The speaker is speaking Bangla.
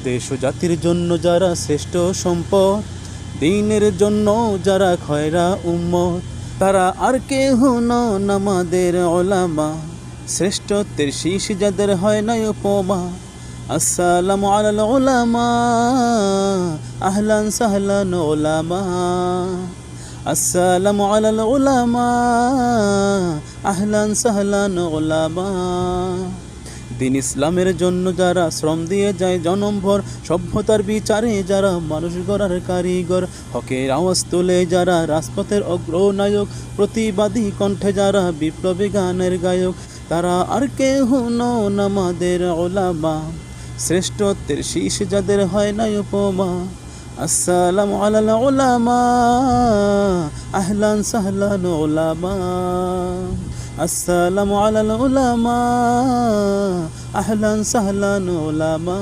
দেশ ও জাতির জন্য যারা শ্রেষ্ঠ সম্পদ, দ্বীনের জন্য যারা খয়রা উম্মত, তারা আর কেহ নন আমাদের উলামা, শ্রেষ্ঠত্বের শীষ যাদের হয় না উপমা। আসসালামু আলাল উলামা, আহলান সাহলান উলামা। আসসালামু আলাল উলামা, আহলান সাহলান উলামা। দিন ইসলামের জন্য যারা শ্রম দিয়ে যায় জনমভর, সভ্যতার বিচারে যারা মানুষ গড়ার কারিগর, হকের আওয়াজ তোলে যারা রাজপথের অগ্রনায়ক, প্রতিবাদী কণ্ঠে যারা বিপ্লবী গানের গায়ক, তারা আর কেহ নন আমাদের উলামা, শ্রেষ্ঠত্বের শীষ যাদের হয় না উপমা। আসসালামু আলাল উলামা, আহলান সাহলান উলামা। আসসালামু আলাল উলামা, আহলান সাহলান উলামা।